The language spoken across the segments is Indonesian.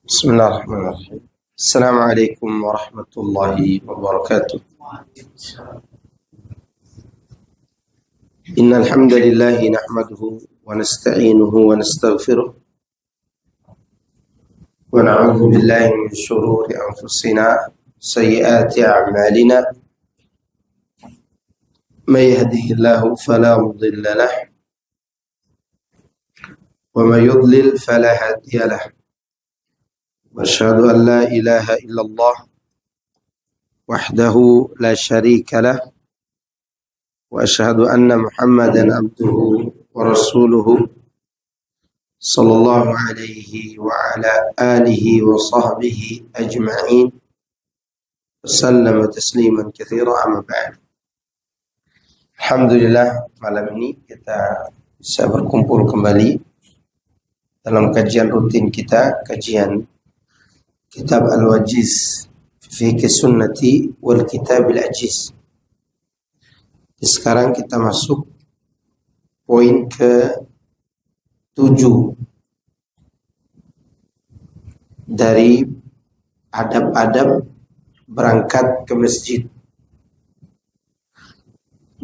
بسم الله الرحمن الرحيم. السلام عليكم ورحمة الله وبركاته. إن الحمد لله نحمده ونستعينه ونستغفره ونعوذ بالله من شرور أنفسنا سيئات أعمالنا من يهده الله فلا مضل له ومن يضلل فلا هادي له وأشهد أن لا إله إلا الله وحده لا شريك له وأشهد أن محمدا عبده ورسوله صلى الله عليه وعلى آله وصحبه أجمعين وسلم تسليما كثيرا. أما بعد. Alhamdulillah, malam ini kita bisa berkumpul kembali dalam kajian rutin kita, kajian Kitab Al-Wajiz fi Sunnati wal Kitab Al-Ajiz. Sekarang kita masuk poin ke-7 dari adab-adab berangkat ke masjid.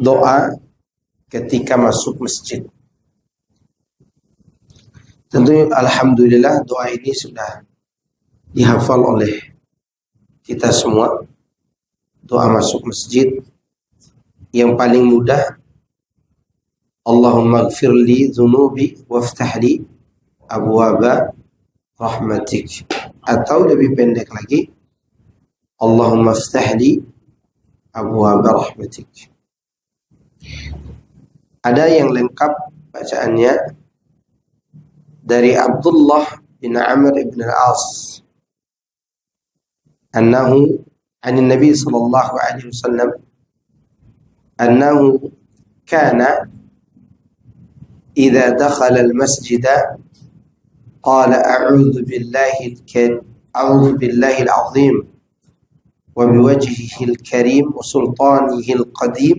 Doa ketika masuk masjid. Tentunya alhamdulillah doa ini sudah dihafal oleh kita semua. Doa masuk masjid yang paling mudah, Allahumma gfirli dhunubi waftahli abwaba rahmatik, atau lebih pendek lagi, Allahumma ftahli abwaba rahmatik. Ada yang lengkap bacaannya dari Abdullah bin Amr ibn al-As أنه عن النبي صلى الله عليه وسلم أنه كان إذا دخل المسجد قال أعوذ بالله العظيم وبوجهه الكريم وسلطانه القديم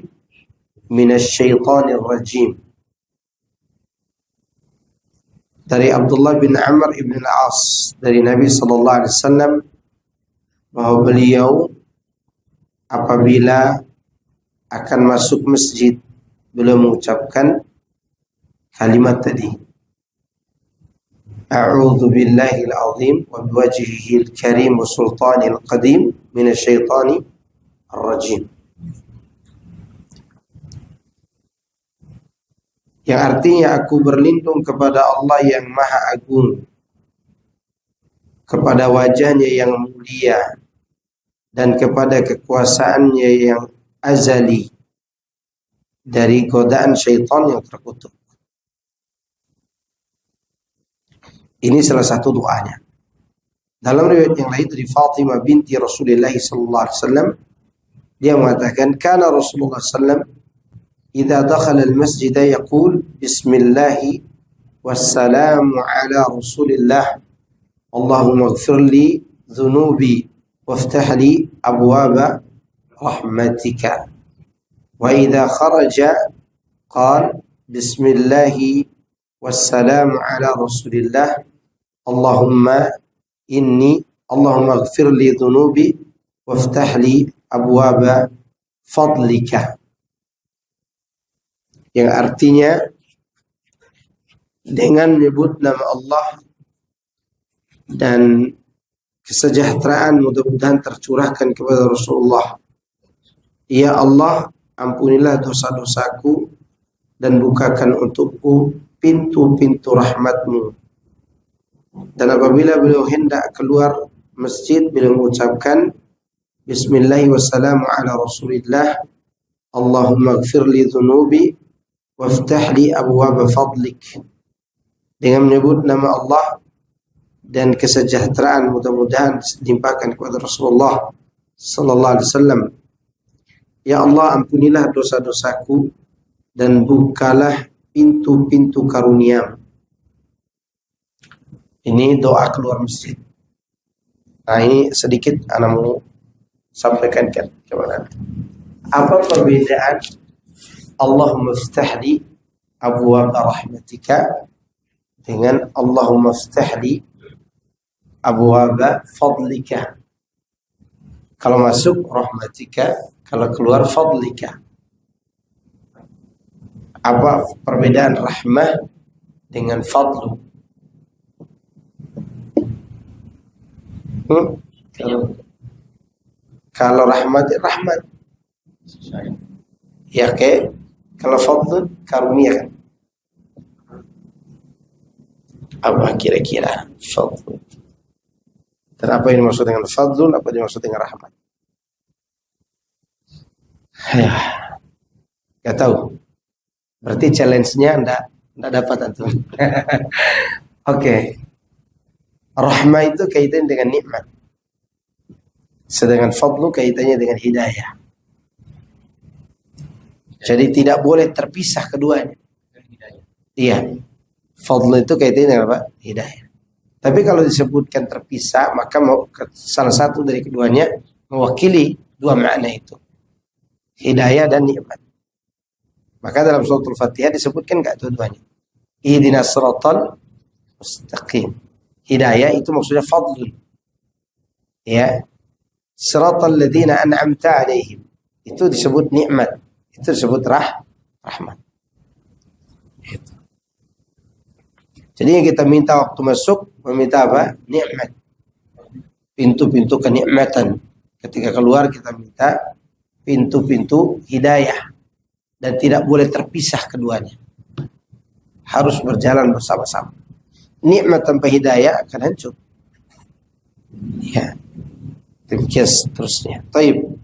من الشيطان الرجيم. Dari Abdullah bin Amr ibn al-As dari Nabi sallallahu alaihi wasallam bahwa beliau apabila akan masuk masjid, beliau mengucapkan kalimat tadi, A'udzu billahil azim wa biwajhihil karim wa sultanil qadim minasyaitani ar-rajim. Yang artinya aku berlindung kepada Allah yang Maha Agung, kepada wajahnya yang mulia, dan kepada kekuasaannya yang azali dari godaan syaitan yang terkutuk. Ini salah satu doanya. Dalam riwayat yang lain dari Fatimah binti Rasulullah sallallahu alaihi wasallam, dia mengatakan, kana Rasulullah sallallahu idza dakhala al-masjid yaqul bismillah wassalamu ala Rasulillah Allahumma ighfirli dhunubi waftah li abwaba rahmatika. Wa idza kharaja qala bismillah wassalamu ala Rasulillah Allahumma ighfirli dhunubi waftah li abwaba fadlika. Yang artinya, dengan menyebut nama Allah dan kesejahteraan mudah-mudahan tercurahkan kepada Rasulullah. Ya Allah, ampunilah dosa-dosaku dan bukakan untukku pintu-pintu rahmat-Mu. Dan apabila beliau hendak keluar masjid, beliau mengucapkan Bismillah wassalamu ala Rasulillah Allahumma gfirli dhunubi waftah li abwaba fadlik. Dengan menyebut nama Allah dan kesejahteraan mudah-mudahan dilimpahkan kepada Rasulullah sallallahu alaihi wasallam. Ya Allah, ampunilah dosa-dosaku dan bukalah pintu-pintu karunia. Ini doa keluar masjid. Nah, ini sedikit ana mau sampaikan kepada Anda. Apa perbedaan Allahumma iftah li abwaaba rahmatika dengan Allahumma iftah li abwaba fadlika. Kalau masuk rahmatika, kalau keluar fadlika. Apa perbedaan rahmah dengan fadlu? Kalau rahmat, rahmat. Ya ke? Kalau fadlu, karunia kan? Apa kira-kira fadlu? Dan apa yang dimaksud dengan fadlun, apa yang dimaksud dengan rahmat? Ya, gak tahu. Berarti challenge-nya enggak dapat antum. Oke. Rahmah itu kaitannya dengan nikmat. Sedangkan fadlu kaitannya dengan hidayah. Jadi tidak boleh terpisah keduanya. Iya. Fadlu itu kaitannya dengan apa? Hidayah. Tapi kalau disebutkan terpisah, maka salah satu dari keduanya mewakili dua makna itu. Hidayah dan nikmat. Maka dalam suratul Fatihah disebutkan enggak dua-duanya. Ihdinas siratal mustaqim. Hidayah itu maksudnya fadlun. Ya. Siratal ladzina an'amta 'alaihim. Itu disebut nikmat. Itu disebut rahmat. Itu. Jadi yang kita minta waktu masuk, meminta apa? Nikmat. Pintu-pintu kenikmatan. Ketika keluar kita minta pintu-pintu hidayah. Dan tidak boleh terpisah keduanya. Harus berjalan bersama-sama. Nikmat tanpa hidayah akan hancur. Ya. Demikian seterusnya. Taib.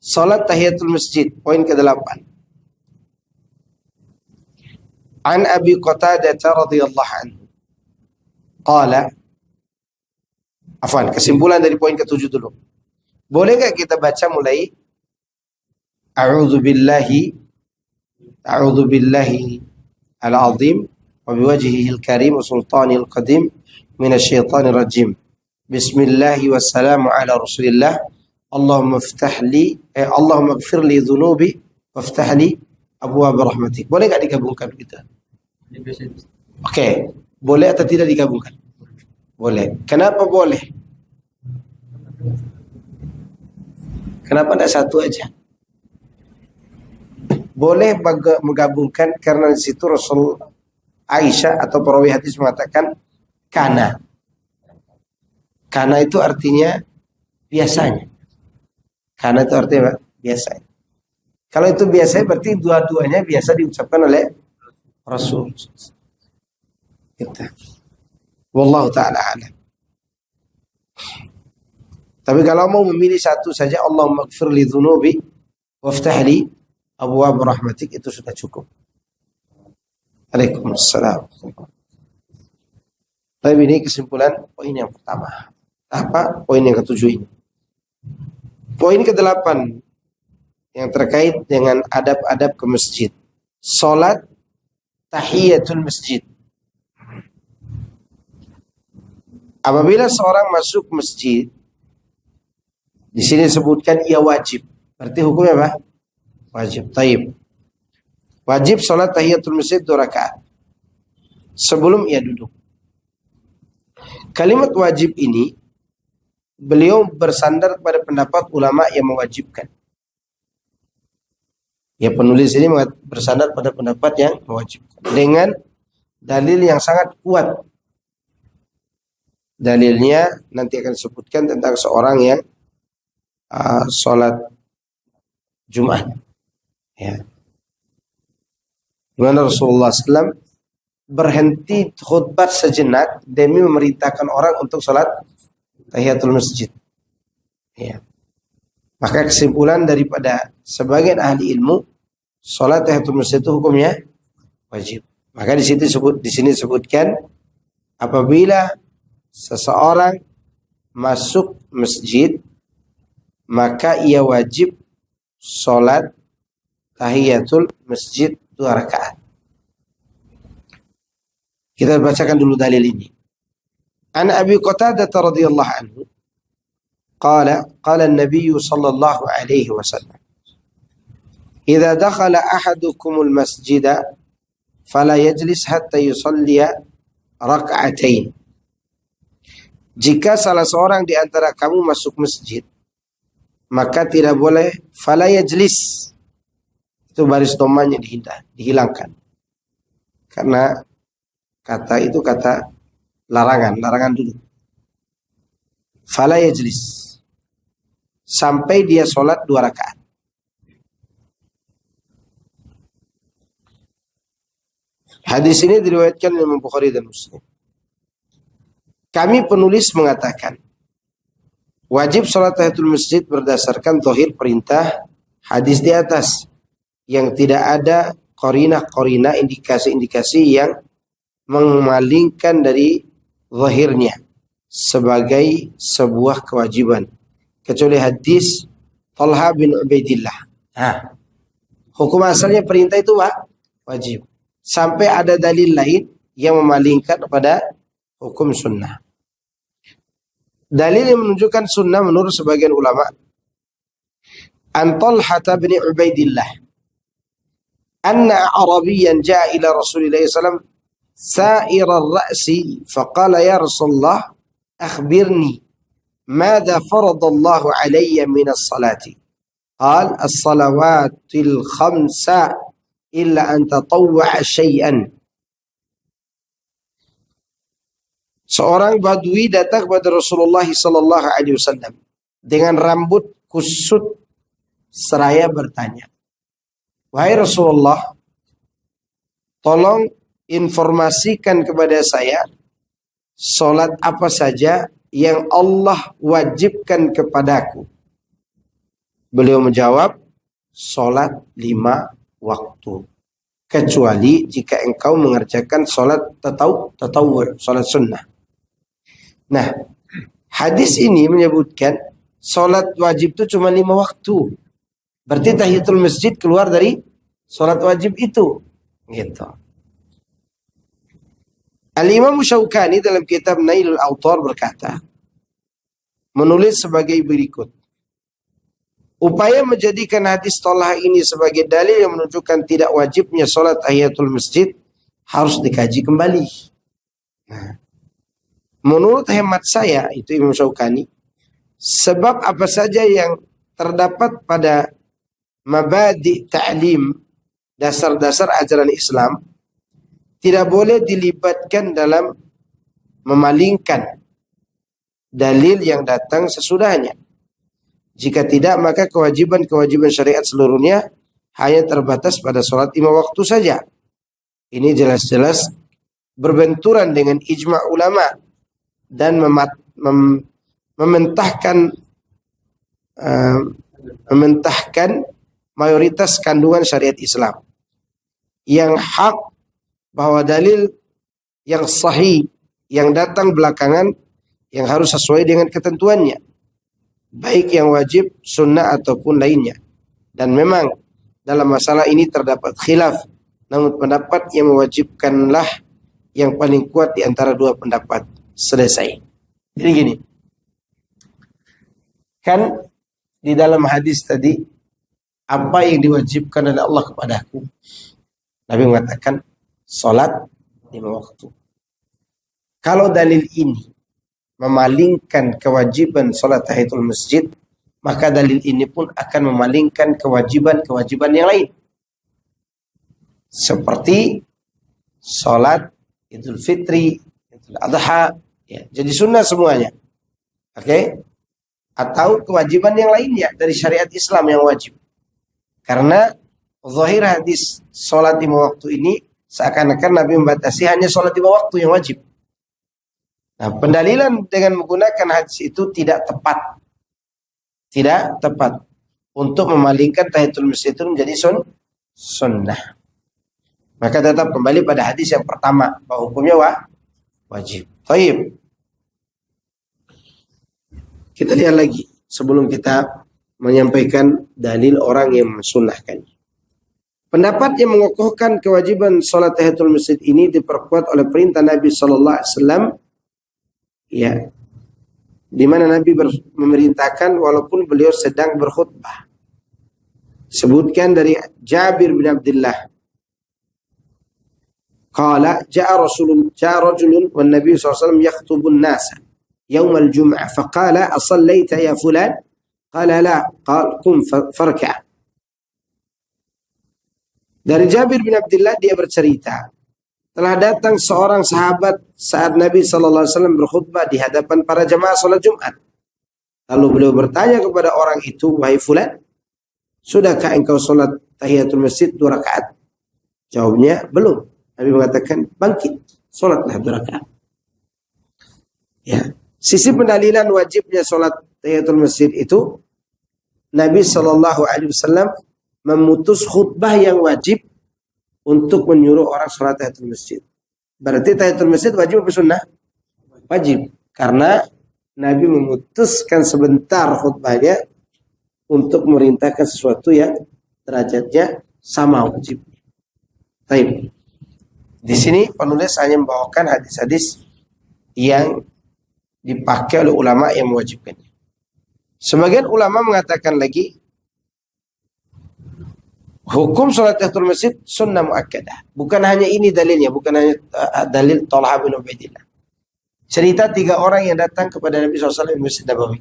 Salat tahiyatul masjid. Poin ke-8. An Abi Qatadah radhiyallahu anhu. Qala. Afwan, kesimpulan dari poin ke-7 dulu. Boleh enggak kita baca mulai A'udzu billahi al-azim wa biwajhihi al-karim wa sultanil qadim minasyaitonir rajim. Bismillahi wassalamu ala Rasulillah. Allahumma ighfir li dhunubi waftah li abwaab rahmatik. Boleh enggak digabungkan kita? Oke, boleh atau tidak digabungkan? Boleh. Kenapa boleh? Kenapa tidak satu aja? Boleh menggabungkan karena di situ Rasul Aisyah atau perawi hadis mengatakan kana. Kana itu artinya biasanya. Kana itu artinya apa? Biasanya. Kalau itu biasanya berarti dua-duanya biasa diucapkan oleh Rasul. Gitu. Wallahu ta'ala alam. Tapi kalau mau memilih satu saja, Allahumma ighfir li dhunubi waftah li abwaab rahmatik, itu sudah cukup. Waalaikumsalam. Tapi ini kesimpulan poin yang pertama. Apa? Poin yang ke-7 ini. Poin ke-8 yang terkait dengan adab-adab ke masjid. Salat tahiyatul masjid. Apabila seorang masuk masjid, di sini disebutkan ia wajib. Berarti hukumnya apa? Wajib. Taib. Wajib salat tahiyatul masjid 2 rakaat sebelum ia duduk. Kalimat wajib ini beliau bersandar pada pendapat ulama yang mewajibkan. Ya, penulis ini bersandar pada pendapat yang mewajibkan dengan dalil yang sangat kuat. Dalilnya nanti akan disebutkan tentang seorang yang sholat Jumat. Ya. Di mana Rasulullah SAW berhenti khutbah sejenak demi memerintahkan orang untuk sholat tahiyatul masjid. Ya. Maka kesimpulan daripada sebagian ahli ilmu, sholat tahiyatul masjid itu hukumnya wajib. Maka di sini disebutkan apabila seseorang masuk masjid, maka ia wajib sholat tahiyatul masjid 2 rakaat. Kita bacakan dulu dalil ini. An Abi Qatadah radhiyallahu anhu qala an-nabiy sallallahu alaihi wasallam idza dakhala ahadukumul masjida fala yajlis hatta yusalli rak'atain jika salah seorang di antara kamu masuk masjid, maka tidak boleh fala yajlis. Itu baris domanya dihilangkan. Karena kata itu kata larangan duduk. Fala yajlis. Sampai dia sholat 2 rakaat. Hadis ini diriwayatkan oleh Imam Bukhari dan Muslim. Kami penulis mengatakan, wajib sholat tahiyatul masjid berdasarkan zahir perintah hadis di atas, yang tidak ada qarinah indikasi-indikasi yang memalingkan dari zahirnya sebagai sebuah kewajiban, kecuali hadis Talha bin Ubaidillah. Hukum asalnya perintah itu wajib, sampai ada dalil lain yang memalingkan kepada hukum sunnah. Dalil yang menunjukkan sunnah menurut sebagian ulama, an Talha bin Ubaidillah anna Arabiyan jaa ila Rasulillah sallallahu alaihi wasallam sa'ir ar-ra'si faqala ya Rasulullah akhbirni madza faradallahu alayya min as-salati qala as-salawatil khamsa illa an tatawwa'a syai'an. Seorang badui datang kepada Rasulullah sallallahu alaihi wasallam dengan rambut kusut seraya bertanya, "Wahai Rasulullah, tolong informasikan kepada saya salat apa saja yang Allah wajibkan kepadaku." Beliau menjawab, salat 5 waktu, kecuali jika engkau mengerjakan salat tatawwu', salat sunnah. Nah, hadis ini menyebutkan salat wajib itu cuma 5 waktu. Berarti tahiyatul masjid keluar dari salat wajib itu. Gitu. Al-Imam Syaukani dalam kitab Nailul Awtar berkata, menulis sebagai berikut. Upaya menjadikan hadis Talha ini sebagai dalil yang menunjukkan tidak wajibnya salat tahiyatul masjid harus dikaji kembali. Nah, menurut hemat saya, itu Imam Syaukani, sebab apa saja yang terdapat pada mabadi ta'lim, dasar-dasar ajaran Islam, tidak boleh dilibatkan dalam memalingkan dalil yang datang sesudahnya. Jika tidak, maka kewajiban-kewajiban syariat seluruhnya hanya terbatas pada sholat 5 waktu saja. Ini jelas-jelas berbenturan dengan ijma' ulama dan mementahkan mayoritas kandungan syariat Islam. Yang hak bahwa dalil yang sahih yang datang belakangan yang harus sesuai dengan ketentuannya, baik yang wajib, sunnah ataupun lainnya. Dan memang dalam masalah ini terdapat khilaf, namun pendapat yang mewajibkanlah yang paling kuat di antara 2 pendapat. Selesai. Jadi gini, kan di dalam hadis tadi, apa yang diwajibkan oleh Allah kepadaku? Nabi mengatakan salat 5 waktu. Kalau dalil ini memalingkan kewajiban salat tahiyatul masjid, maka dalil ini pun akan memalingkan kewajiban-kewajiban yang lain. Seperti salat Idul Fitri, Idul Adha, ya, jadi sunnah semuanya. Oke? Atau kewajiban yang lainnya dari syariat Islam yang wajib. Karena zahir hadis salat 5 waktu ini seakan-akan Nabi membatasi hanya salat 5 waktu yang wajib. Nah, pendalilan dengan menggunakan hadis itu tidak tepat. Tidak tepat untuk memalingkan tahiyatul masjid itu menjadi sunnah. Maka tetap kembali pada hadis yang pertama, bahwa hukumnya wajib. Baik. Kita lihat lagi sebelum kita menyampaikan dalil orang yang mensunnahkannya. Pendapat yang mengokohkan kewajiban salat tahiyatul masjid ini diperkuat oleh perintah Nabi sallallahu alaihi wasallam, ya, di mana Nabi memerintahkan walaupun beliau sedang berkhutbah. Sebutkan dari Jabir bin Abdullah, qala ja'a rajulun wan nabiy sallallahu alaihi wasallam yakhutubun nasa yaumal jum'ah faqala asallaita ya fulan qala la qala qum farka'. Dari Jabir bin Abdullah dia bercerita, telah datang seorang sahabat saat Nabi sallallahu alaihi wasallam berkhutbah di hadapan para jemaah salat Jumat. Lalu beliau bertanya kepada orang itu, wahai fulan, sudahkah engkau salat tahiyatul masjid 2 rakaat? Jawabnya, belum. Nabi mengatakan, bangkit, salatlah 2 rakaat. Ya, sisi pendalilan wajibnya salat tahiyatul masjid itu, Nabi sallallahu alaihi wasallam memutus khutbah yang wajib untuk menyuruh orang salat tahiyatul masjid. Berarti tahiyatul masjid wajib apa sunnah? Wajib. Karena Nabi memutuskan sebentar khutbahnya untuk merintahkan sesuatu yang derajatnya sama wajib. Baik. Di sini penulis hanya membawakan hadis-hadis yang dipakai oleh ulama yang mewajibkannya. Sebagian ulama mengatakan lagi, hukum salat tahiyatul masjid sunnah muakkadah. Bukan hanya ini dalilnya, bukan hanya dalil Talha bin Ubaidillah. Cerita 3 orang yang datang kepada Nabi SAW di Masjid Nabawi.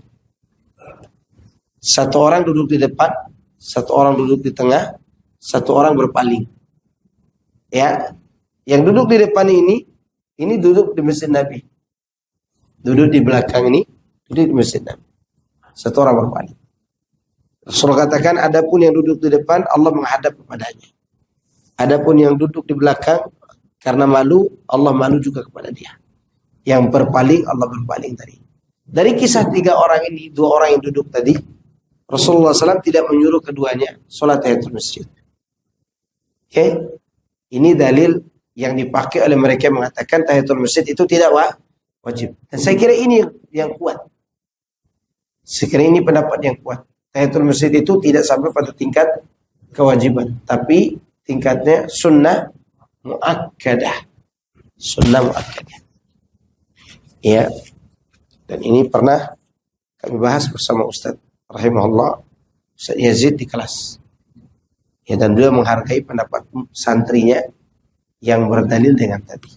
1 orang duduk di depan, 1 orang duduk di tengah, 1 orang berpaling. Ya, yang duduk di depan ini duduk di Masjid Nabi. Duduk di belakang ini, duduk di Masjid Nabi. 1 orang berpaling. Rasulullah katakan, adapun yang duduk di depan, Allah menghadap kepadanya. Adapun yang duduk di belakang, karena malu, Allah malu juga kepada dia. Yang berpaling, Allah berpaling tadi. Dari kisah 3 orang ini, 2 orang yang duduk tadi, Rasulullah SAW tidak menyuruh keduanya sholat tahiyatul masjid. Oke, ini dalil yang dipakai oleh mereka yang mengatakan tahiyatul masjid itu tidak wajib. Dan saya kira ini yang kuat. Saya kira ini pendapat yang kuat. Tahiyatul masjid itu tidak sampai pada tingkat kewajiban, tapi tingkatnya sunnah muakkadah. Sunnah muakkadah. Ya, dan ini pernah kami bahas bersama Ustaz rahimahullah, Ustaz Yazid di kelas. Ya, dan beliau menghargai pendapat santrinya yang berdalil dengan tadi.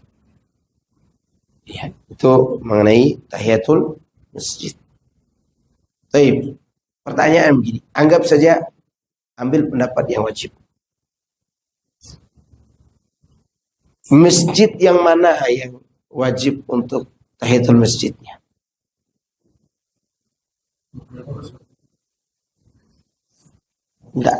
Ya, itu mengenai tahiyatul masjid. Baik, pertanyaan begini, anggap saja ambil pendapat yang wajib. Masjid yang mana yang wajib untuk tahiyatul masjidnya? Enggak.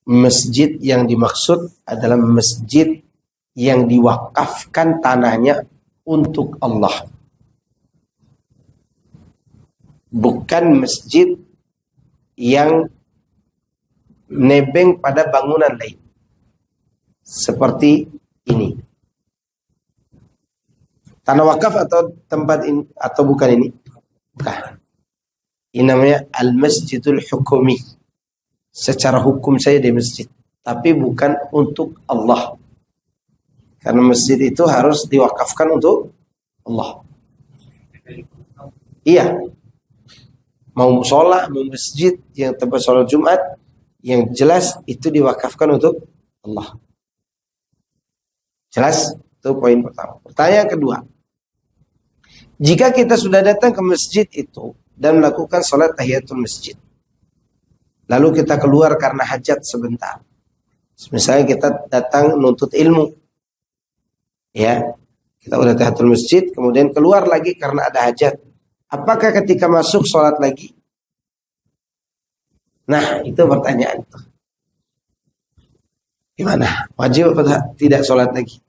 Masjid yang dimaksud adalah masjid yang diwakafkan tanahnya untuk Allah. Bukan masjid yang nebeng pada bangunan lain. Seperti ini. Tanah wakaf atau tempat ini atau bukan ini? Bukan. Ini namanya al-masjidul hukumi. Secara hukum saya di masjid, tapi bukan untuk Allah. Karena masjid itu harus diwakafkan untuk Allah. Iya. Mau musola, mau masjid yang tempat sholat Jumat, yang jelas itu diwakafkan untuk Allah. Jelas? Itu poin pertama. Pertanyaan kedua. Jika kita sudah datang ke masjid itu dan melakukan sholat tahiyatul masjid, lalu kita keluar karena hajat sebentar. Misalnya kita datang menuntut ilmu. Ya, kita udah tahiyatul masjid, kemudian keluar lagi karena ada hajat. Apakah ketika masuk sholat lagi? Nah, itu pertanyaan itu. Gimana? Wajib atau tidak sholat lagi?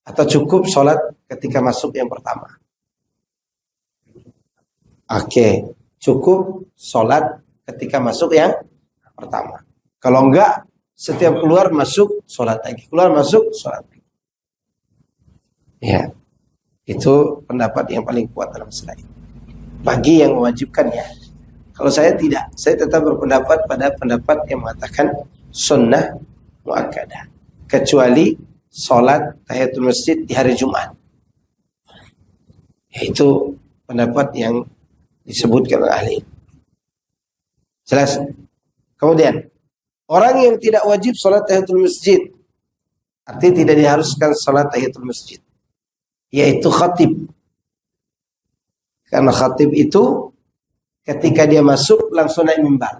Atau cukup sholat ketika masuk yang pertama? Oke, cukup sholat ketika masuk yang pertama. Kalau enggak, setiap keluar masuk sholat lagi. Keluar masuk sholat lagi. Ya, itu pendapat yang paling kuat dalam masalah ini. Bagi yang mewajibkannya. Kalau saya tidak, saya tetap berpendapat pada pendapat yang mengatakan sunnah muakkadah. Kecuali sholat tahiyatul masjid di hari Jumat. Yaitu pendapat yang disebutkan oleh ahli. Jelas? Kemudian, orang yang tidak wajib sholat tahiyatul masjid, artinya tidak diharuskan sholat tahiyatul masjid, yaitu khatib. Karena khatib itu ketika dia masuk langsung naik mimbar.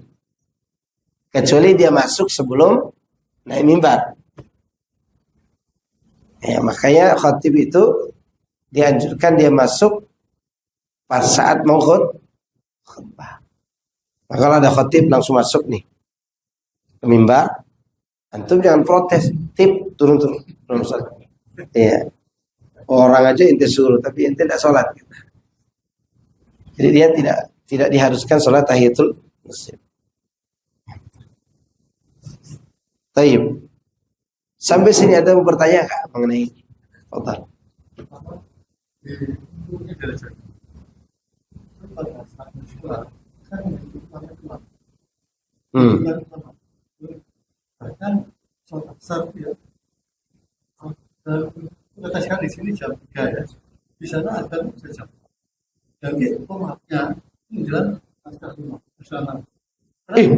Kecuali dia masuk sebelum naik mimbar. Ya, makanya khatib itu dianjurkan dia masuk pas saat mau khutbah. Nah, kalau ada khatib langsung masuk nih ke mimbar, antum jangan protes, turun. Iya. Orang aja ente suruh, tapi ente tidak sholat. Jadi dia tidak diharuskan sholat tahiyatul masjid. Taib. Sampai sini ada yang bertanya nggak mengenai ini? Fadhal. Kata sekali di sini jam 3 ya. Di sana ada jam. Jadi pemaknya menjelang astagfirullah.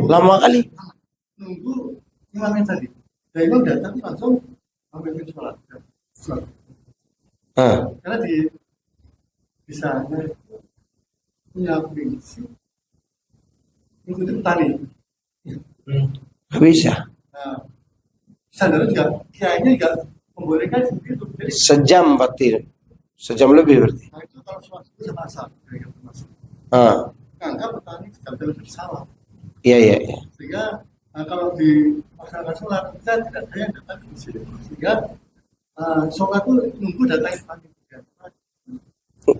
Lama kali. Nunggu imamnya tadi. Dan imam datang langsung ambil sholat. Karena di sana punya prinsip mengikuti petani. Bisa. Nah, sadar juga, kiainya juga membolehkan begitu. Sejam berarti. Sejam lebih berarti. Nah, itu kalau sholat itu sama asal. Anggap petani sedang lebih sawah. Iya. Sehingga kalau di masyarakat sholat kita tidak ada yang datang di sini. Sehingga sholat itu nunggu datang petani.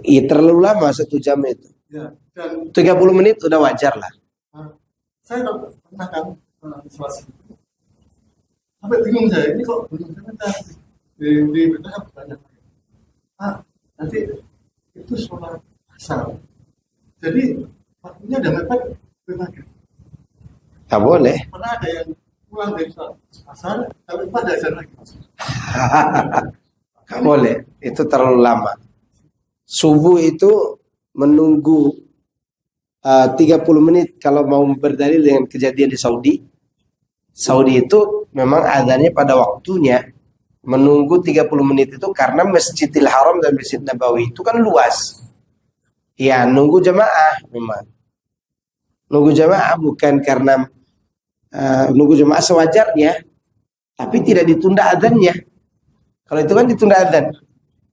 Iya terlalu lama 1 jam itu. Ya, dan 30 menit udah wajar lah. Saya pernah kan sholat sampai bingung saya, ini kok belum sebentar di BTH banyak. Nanti itu sholat asar. Jadi waktunya udah mepet bermaghrib. Nggak boleh. Pernah ada yang pulang dari sholat asar, tapi pada azan lagi. Nggak boleh. Itu terlalu lama. Subuh itu menunggu 30 menit kalau mau berdalil dengan kejadian di Saudi. Saudi itu memang adanya pada waktunya. Menunggu 30 menit itu karena Masjidil Haram dan Masjid Nabawi itu kan luas. Ya, nunggu jamaah memang. Nunggu jamaah bukan karena nunggu jamaah sewajarnya, tapi tidak ditunda adzannya. Kalau itu kan ditunda adzan.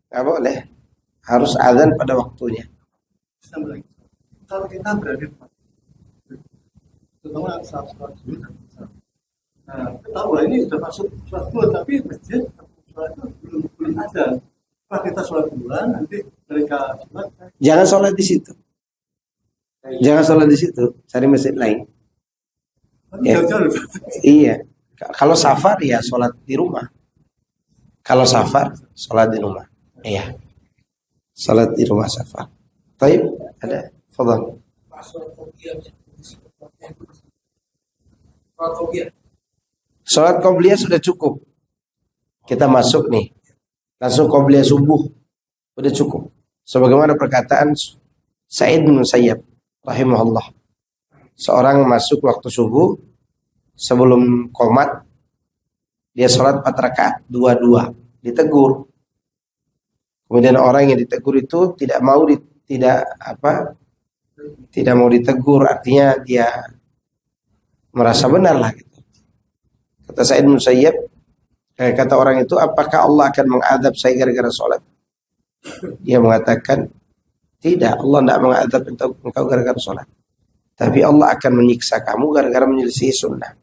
Nggak boleh. Harus adzan pada waktunya. Kalau kita berada di terutama saat sholat dulu, ketahuan ini sudah masuk sholat dulu, tapi masjid sholat itu belum ada. Kalau kita sholat duluan, nanti mereka sholat. Jangan sholat di situ. Jangan sholat di situ. Cari masjid lain. Ya. Iya. Kalau safar ya sholat di rumah. Kalau safar sholat di rumah. Iya. Sholat di rumah safar. Taib ada. Fadhal. Sholat qobliyah sudah cukup. Kita masuk nih. Langsung qobliyah subuh. Udah cukup. Sebagaimana perkataan Sa'id bin Musayyab rahimahullah. Seorang masuk waktu subuh sebelum qomat, dia sholat 4 rakaat, 2-2. Ditegur. Kemudian orang yang ditegur itu tidak mau tidak mau ditegur, artinya dia merasa benar lah gitu. Kata Sa'id bin Musayyab, kata orang itu, apakah Allah akan mengadab saya gara-gara sholat? Dia mengatakan, tidak, Allah tidak mengadab engkau gara-gara sholat. Tapi Allah akan menyiksa kamu gara-gara menyelisih sunnah.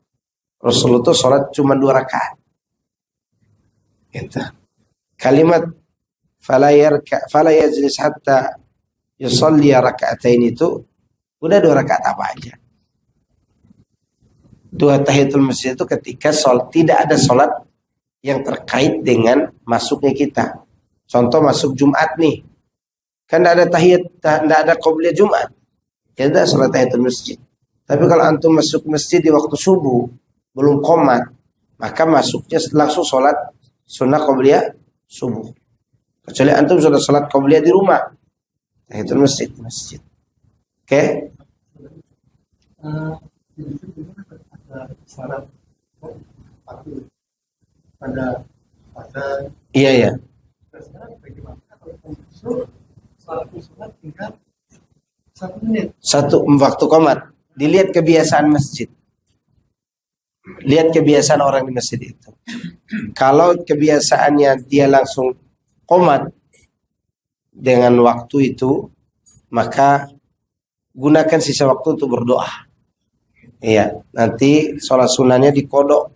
Rasulullah itu sholat cuma 2 rakaat. Gitu. Kalimat fala yajlis hatta yusalli raka'atain itu udah 2 rakaat apa aja. 2 tahiyatul masjid itu ketika tidak ada sholat yang terkait dengan masuknya kita. Contoh masuk Jumat nih, kan tidak ada tahiyat, tidak ada qobliyah Jumat, ya ada sholat tahiyatul masjid. Tapi kalau antum masuk masjid di waktu subuh belum qomat, maka masuknya langsung sholat sunnah qobliyah subuh. Kecuali antum sudah sholat qobliyah di rumah, tahiyatul masjid di masjid. Oke? Ada Iya. 1 menit. Satu waktu qomat. Dilihat kebiasaan masjid. Lihat kebiasaan orang di masjid itu. Kalau kebiasaannya dia langsung qomat dengan waktu itu, maka gunakan sisa waktu untuk berdoa. Iya, nanti sholat sunnahnya dikodok.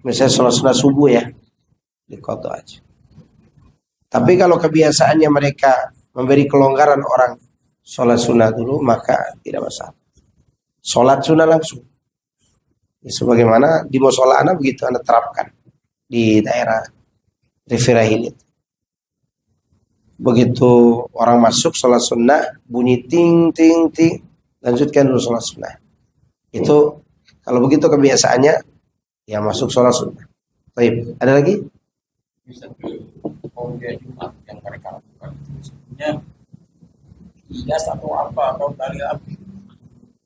Misalnya sholat sunnah subuh ya, dikodok aja. Tapi kalau kebiasaannya mereka memberi kelonggaran orang sholat sunnah dulu, maka tidak masalah. Sholat sunnah langsung. Ya, sebagaimana di musola anak begitu anak terapkan di daerah Riviera Hill. Begitu orang masuk sholat sunnah, bunyi ting ting ting, lanjutkan dulu sholat sunnah. Itu kalau begitu kebiasaannya, ya masuk sholat sunnah. Baik, ada lagi? Bisa kemudian Jumat yang mereka lakukan sebenarnya kias atau apa atau dalil apa?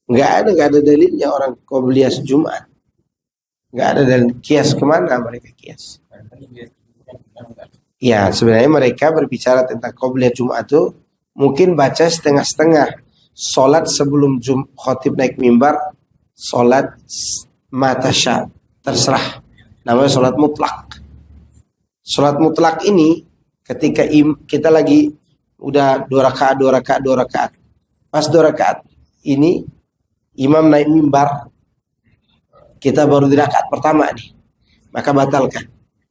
Nggak ada dalilnya orang qobliyah Jumat. Nggak ada dalil kias, kemana mereka kias? Ya, sebenarnya mereka berbicara tentang qobliyah Jumat itu mungkin baca setengah-setengah. Sholat sebelum khotib naik mimbar, sholat matasya, terserah. Namanya sholat mutlak. Sholat mutlak ini ketika kita lagi udah 2 rakaat. Pas 2 rakaat ini imam naik mimbar, kita baru di rakaat pertama nih, maka batalkan.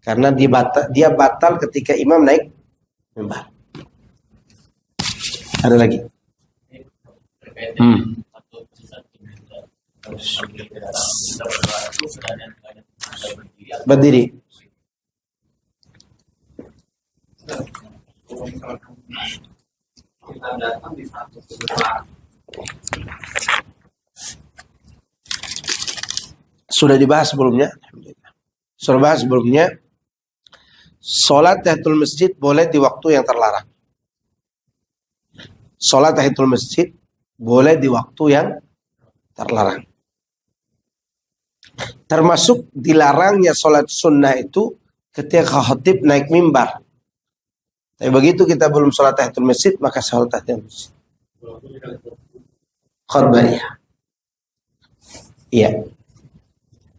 Karena dia batal ketika imam naik mimbar. Ada lagi? Berdiri. Kita datang di satu tempat. Sudah dibahas sebelumnya. Sudah bahas sebelumnya. Sholat tahiyatul masjid boleh di waktu yang terlarang. Sholat tahiyatul masjid boleh di waktu yang terlarang. Termasuk dilarangnya sholat sunnah itu ketika khatib naik mimbar. Tapi begitu kita belum sholat tahiyatul masjid, maka sholat tahiyatul masjid. Khutbah ya. Iya.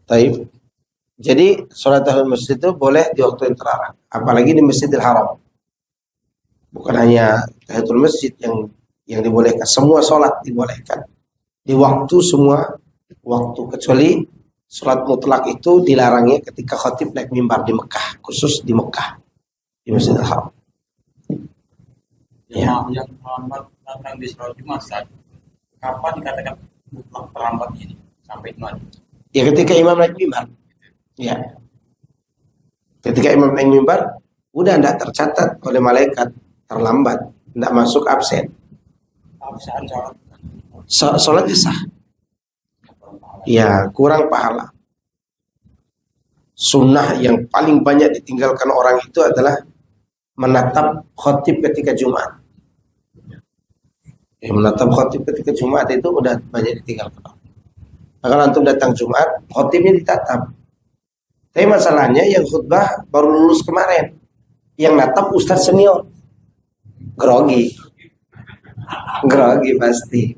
Taib. Jadi sholat tahiyatul masjid itu boleh di waktu yang terlarang, apalagi di Masjidil Haram. Bukan hanya tahiyatul masjid yang dibolehkan, semua sholat dibolehkan di waktu, semua waktu, kecuali sholat mutlak itu dilarangnya ketika khatib naik mimbar di Mekah, khusus di Mekah, di Masjidil Haram. Ya. Yang terlambat datang di sholat Jumat, kapan dikatakan mutlak terlambat ini sampai di mana? Ya ketika imam naik mimbar. Ya. Ketika imam naik mimbar, udah tidak tercatat oleh malaikat terlambat, tidak masuk absen. Absen Sholatnya sah. Ya, kurang pahala. Sunnah yang paling banyak ditinggalkan orang itu adalah menatap khatib ketika Jumat. Ya, menatap khatib ketika Jumat itu udah banyak ditinggalkan. Nah, kalau antum datang Jumat, khatibnya ditatap. Tapi masalahnya yang khutbah baru lulus kemarin, yang natap ustaz senior, grogi pasti.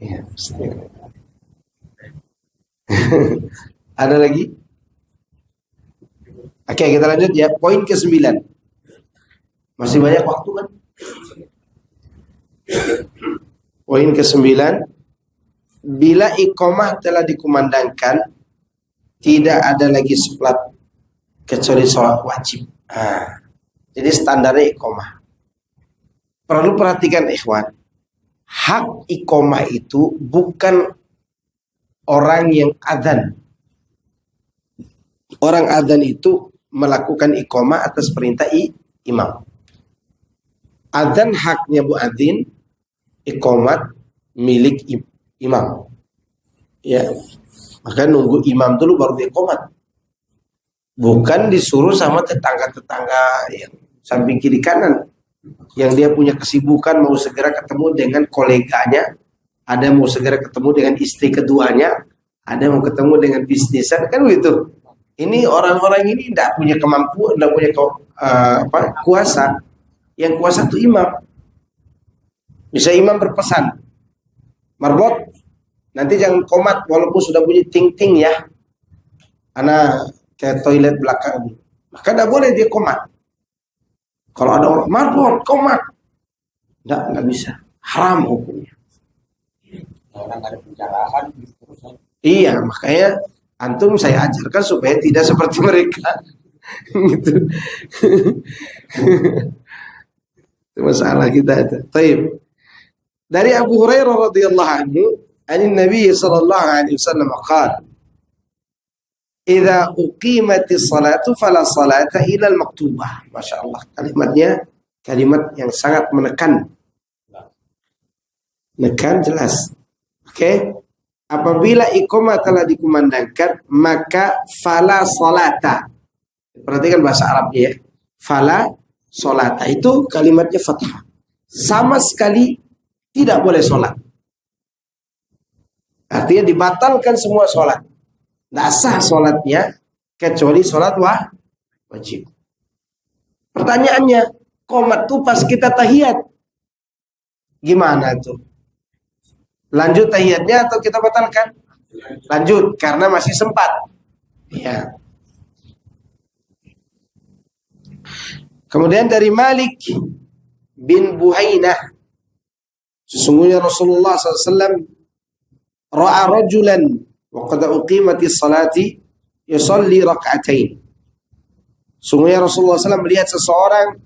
Ya, pasti. Ada lagi? Oke, kita lanjut ya. Poin ke-9. Masih banyak waktu kan? Poin ke-9. Bila iqamah telah dikumandangkan, tidak ada lagi salat kecuali sholat wajib. Jadi standarnya iqamah. Perlu perhatikan ikhwan. Hak iqamah itu bukan orang yang adzan. Orang adzan itu melakukan iqamah atas perintah imam. Adzan haknya muadzin, iqamat milik imam. Ya. Maka nunggu imam dulu baru iqamat. Bukan disuruh sama tetangga-tetangga yang samping kiri kanan, yang dia punya kesibukan mau segera ketemu dengan koleganya, ada mau segera ketemu dengan istri keduanya, ada mau ketemu dengan bisnisan, kan begitu. Ini orang-orang ini tidak punya kemampuan, tidak punya kuasa. Yang kuasa itu imam. Bisa imam berpesan, marbot, nanti jangan komat walaupun sudah bunyi ting-ting ya. Ana ke toilet belakang. Maka tidak boleh dia komat. Kalau ada orang marbot, komat. Nggak bisa. Haram hukumnya. Orang ada pencerahan terus. Iya, makanya antum saya ajarkan supaya tidak seperti mereka. Gitu. Itu masalah kita itu. Taib. Dari Abu Hurairah radhiyallahu anhu, Nabi sallallahu alaihi wasallam qala, "Idza uqimatis salatu fala salata illa al-maktubah." Masyaallah, kalimatnya kalimat yang sangat menekan. Menekan jelas. Oke. Apabila iqamah telah dikumandangkan, maka fala salata. Perhatikan bahasa Arabnya ya. Fala salata itu kalimatnya fathah. Sama sekali tidak boleh sholat. Artinya dibatalkan semua sholat. Tidak sah sholatnya kecuali sholat wajib. Pertanyaannya, qomat tuh pas kita tahiyat. Gimana tuh? Lanjut tahiyatnya atau kita batalkan? Lanjut, karena masih sempat. Ya. Kemudian dari Malik bin Buhainah, sesungguhnya Rasulullah SAW ra'a rajulan wa qad uqimatis salati yusalli rak'atain. Sesungguhnya Rasulullah SAW melihat seseorang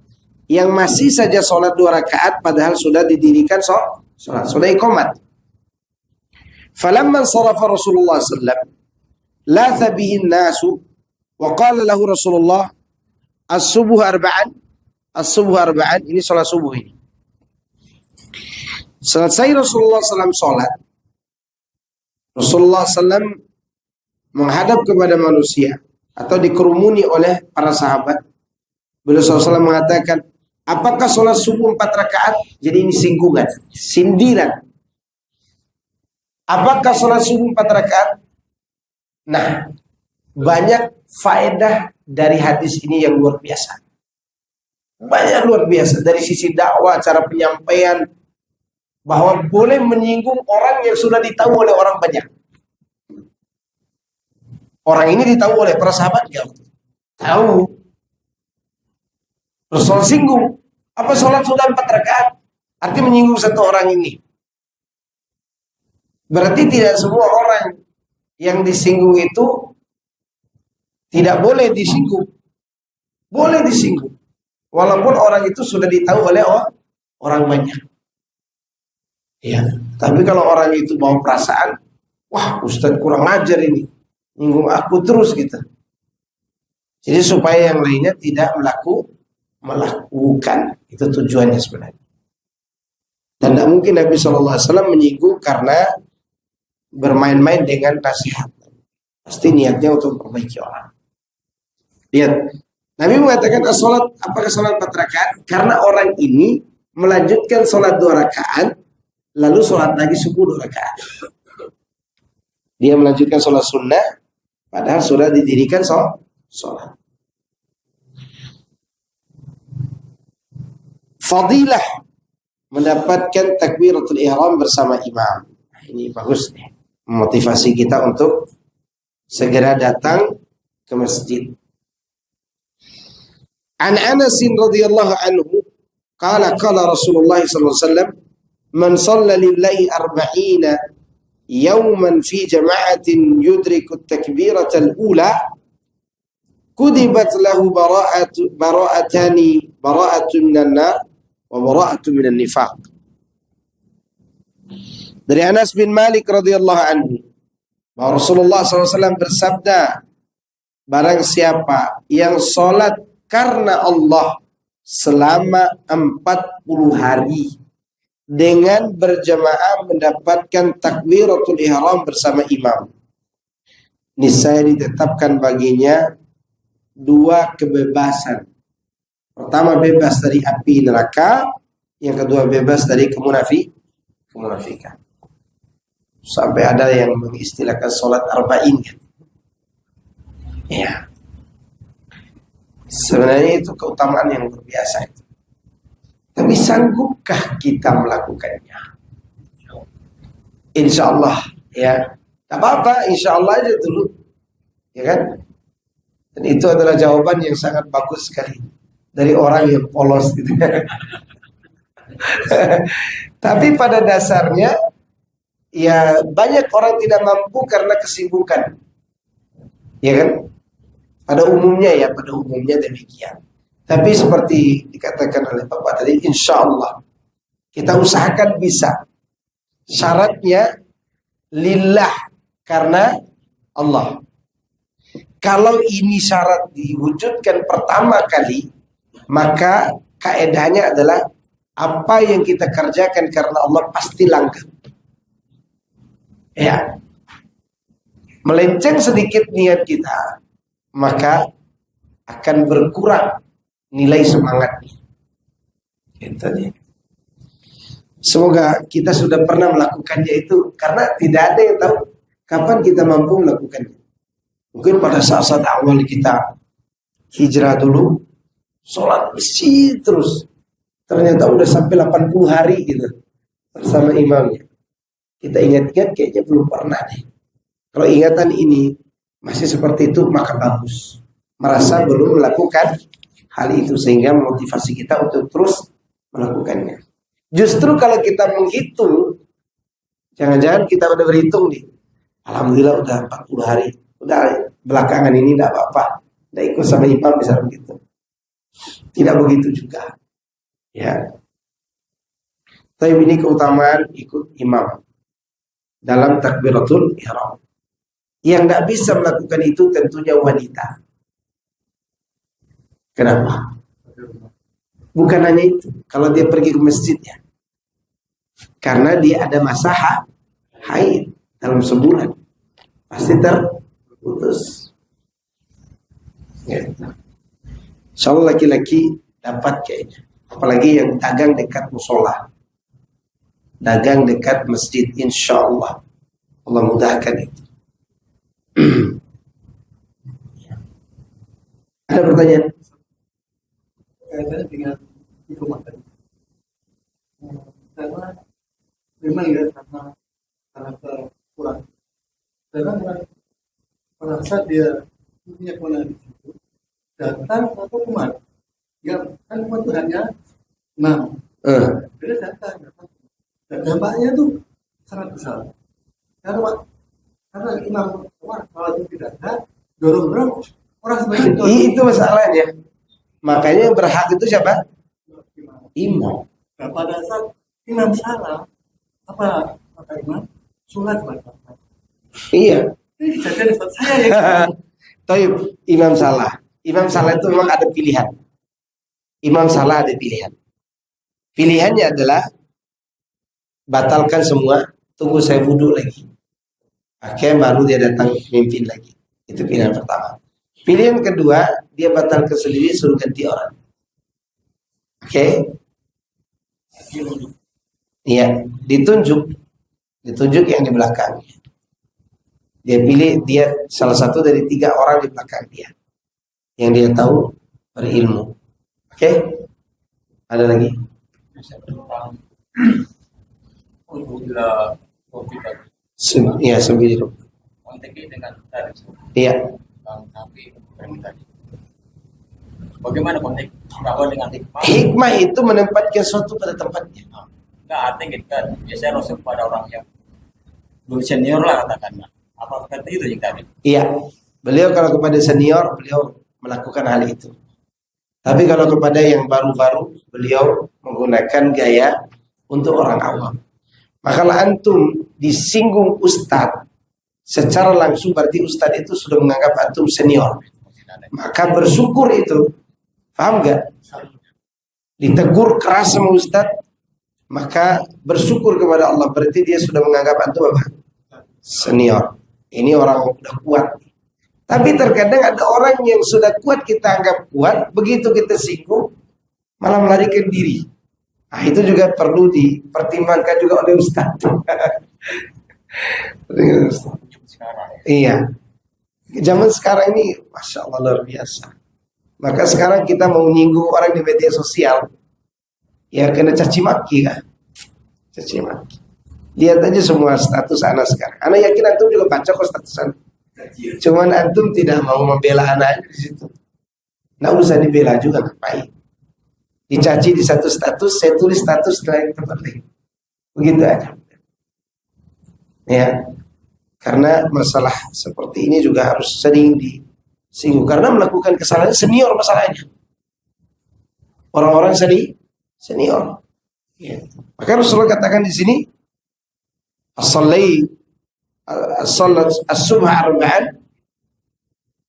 yang masih saja sholat 2 rakaat padahal sudah didirikan sholat, sudah iqamat. Falamma sarafa Rasulullah SAW latha bihi an-nasu wa qala lahu Rasulullah as-subuh arba'an. As-subuh arba'an, ini sholat subuh ini. Selesai Rasulullah SAW sholat, Rasulullah SAW menghadap kepada manusia atau dikerumuni oleh para sahabat. Beliau SAW mengatakan, apakah sholat subuh 4 rakaat? Jadi ini singgungan, sindiran. Apakah sholat subuh 4 rakaat? Nah, banyak faedah dari hadis ini yang luar biasa. Banyak luar biasa dari sisi dakwah, cara penyampaian, bahwa boleh menyinggung orang yang sudah ditahu oleh orang banyak. Orang ini ditahu oleh para sahabat enggak? Tahu. Rasul singgung. Apa sholat sudah 4 rakaat? Artinya menyinggung satu orang ini. Berarti tidak semua orang yang disinggung itu tidak boleh disinggung. Boleh disinggung. Walaupun orang itu sudah ditahu oleh orang banyak. Ya, tapi kalau orang itu bawa perasaan, wah Ustadz kurang ajar ini, nyinggung aku terus gitu. Jadi supaya yang lainnya tidak melakukan, itu tujuannya sebenarnya. Dan tidak mungkin Nabi SAW menyinggung karena bermain-main dengan nasihat. Pasti niatnya untuk memperbaiki orang. Lihat, Nabi mengatakan apakah sholat 4 rakaat? Karena orang ini melanjutkan sholat 2 rakaat, lalu sholat lagi subuh 2 rakaat. Dia melanjutkan sholat sunnah, padahal sudah didirikan sholat. Fadilah mendapatkan takbiratul ihram bersama imam. Ini bagus nih, memotivasi kita untuk segera datang ke masjid. An Anas radhiyallahu anhu qala Rasulullah sallallahu alaihi wasallam man shalla lillahi 40 yawman fi jama'atin yudriku at-takbirata al-ula kudibat lahu bara'atun minan nar wa bara'atun minan nifaq. Dari Anas bin Malik radhiyallahu anhu bahwa Rasulullah SAW bersabda, barang siapa yang sholat karena Allah selama 40 hari dengan berjamaah mendapatkan takbiratul ihram bersama imam, niscaya ditetapkan baginya 2 kebebasan. Pertama, bebas dari api neraka, yang kedua bebas dari kemunafikan. Sampai ada yang mengistilahkan sholat arba'in. Ya. Sebenarnya itu keutamaan yang luar biasa itu. Tapi sanggupkah kita melakukannya? Insya Allah ya. Tak apa-apa, insya Allah aja dulu. Ya kan? Dan itu adalah jawaban yang sangat bagus sekali dari orang yang polos gitu. Tapi pada dasarnya ya banyak orang tidak mampu karena kesibukan. Ya kan? Pada umumnya demikian. Tapi seperti dikatakan oleh Bapak tadi, insya Allah kita usahakan bisa. Syaratnya lillah, karena Allah. Kalau ini syarat diwujudkan pertama kali, maka kaedahnya adalah apa yang kita kerjakan karena Allah pasti langgeng. Ya. Melenceng sedikit niat kita, maka akan berkurang nilai semangatnya. Gitu ya. Semoga kita sudah pernah melakukannya itu, karena tidak ada yang tahu kapan kita mampu melakukannya. Mungkin pada saat-saat awal kita hijrah dulu, sholat masjid terus, ternyata udah sampai 80 hari gitu bersama imamnya. Kita ingat-ingat kayaknya belum pernah deh. Kalau ingatan ini masih seperti itu, maka bagus. Merasa belum melakukan hal itu, sehingga motivasi kita untuk terus melakukannya. Justru kalau kita menghitung, jangan-jangan kita udah berhitung nih, alhamdulillah udah 40 hari, udah belakangan ini tidak apa-apa, tidak ikut sama imam, bisa begitu. Tidak begitu juga. Ya. Tapi ini keutamaan ikut imam dalam takbiratul ihram. Yang tidak bisa melakukan itu tentunya wanita. Kenapa? Bukan hanya itu, kalau dia pergi ke masjidnya, karena dia ada masa haid dalam sebulan, pasti terputus. Gitu. Insyaallah laki-laki dapat kayaknya, apalagi yang dagang dekat musola, dagang dekat masjid, insyaallah Allah mudahkan itu. Ada pertanyaan? Kaitannya dengan informasi. Karena memang ya karena kurang. Karena merasa dia punya kewenangan di situ, datang atau kemana? Ya kan cuma itu hanya imam. Dia datang. Dan dampaknya tuh sangat besar. Karena imam kalau itu tidak ada, dorong-dorong orang sebanyak itu masalahnya. Makanya yang berhak itu siapa? Imam. Nah, pada saat imam salah, apa kata imam? Sholat batal. Iya. Ini kejadian Ustaz saya ya. Taib, imam salah. Imam salah itu memang ada pilihan. Imam salah ada pilihan. Pilihannya adalah batalkan semua, tunggu saya wudhu lagi. Akhirnya baru dia datang mimpin lagi. Itu pilihan pertama. Pilihan kedua, dia batalkan sendiri, suruh ganti orang. Oke? Iya, ditunjuk yang di belakangnya. Dia pilih, dia salah satu dari 3 orang di belakang dia, yang dia tahu berilmu. Oke? Ada lagi? Iya, 9. Iya. Bagaimana konteks dakwah dengan hikmah? Hikmah itu menempatkan sesuatu pada tempatnya. Enggak, artinya kan biasanya Rasul pada orang yang belum senior lah katakanlah. Apa seperti itu yang tadi? Iya, beliau kalau kepada senior, beliau melakukan hal itu. Tapi kalau kepada yang baru-baru, beliau menggunakan gaya untuk orang awam. Maka antum disinggung ustadz, secara langsung berarti ustadz itu sudah menganggap antum senior. Maka bersyukur itu, paham gak? Ditegur keras sama ustadz, maka bersyukur kepada Allah, berarti dia sudah menganggap antum apa? Senior. Ini orang udah kuat. Tapi terkadang ada orang yang sudah kuat kita anggap kuat, begitu kita singgung malah melarikan diri. Nah, itu juga perlu dipertimbangkan juga oleh ustaz. Iya. Zaman sekarang ini Masya Allah luar biasa. Maka sekarang kita mau nyinggung orang di media sosial, Ya kena caci maki kan. Caci maki. Lihat aja semua status anak sekarang. Anak yakin antum juga baca kok status anak. Cuman antum tidak mau membela anaknya di situ. Nggak usah dibela juga, ngapain? Dicaci di satu status, saya tulis status lain tempat lain. Begitu aja. Ya, karena masalah seperti ini juga harus sering disinggung. Karena melakukan kesalahan senior masalahnya. Orang-orang senior. Ya. Maka Rasulullah katakan di sini, as-subha arba'an,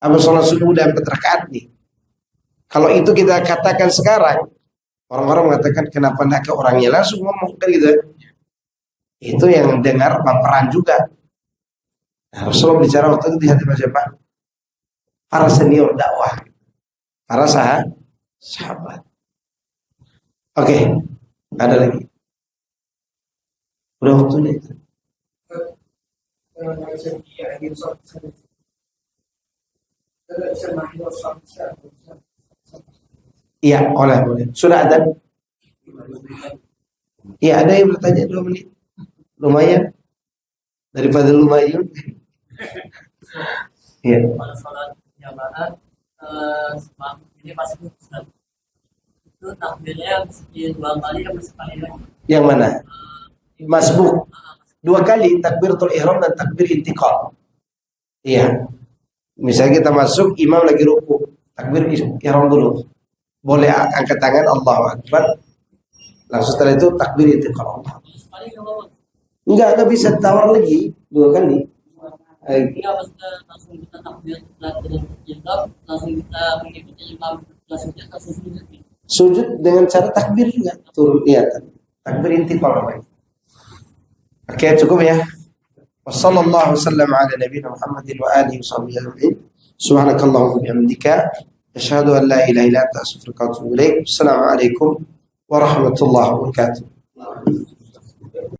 apa sholat subuh dan 4 rakaat nih. Kalau itu kita katakan sekarang, orang-orang mengatakan kenapa nak ke orangnya langsung ngomong kan gitu. Itu yang dengar baperan juga. Nah, Rasulullah bicara waktu itu di hadapan siapa? Para senior dakwah, para sahabat. Oke, ada lagi. Udah waktunya itu. Iya, boleh. Sudah ada? Iya, ada yang bertanya 2 menit. Lumayan. Daripada lumayan. Iya. Pada sholat jamaah ini pasti itu takbirnya mesti 2 kali atau sekali lagi? Yang mana? Masbuk. 2 kali takbiratul ihram dan takbir intiqal. Iya. Misalnya kita masuk, imam lagi ruku, takbir ihram dulu. Boleh angkat tangan Allahu Akbar. Langsung setelah itu takbir intiqal Allah. Enggak bisa tawar lagi 2 kali. Enggak langsung kita takbir langsung kita mengikuti imam langsung sujud dengan cara takbir juga turun takbir intiqal namanya. Oke, cukup ya. Wassallallahu wasallam ala nabiyina Muhammadin wa alihi washabbihi ajma'in. Subhanakallahumma wa bihamdika asyhadu an la ilaha illa anta astaghfiruka wa atubu ilaik. Assalamualaikum warahmatullahi wabarakatuh.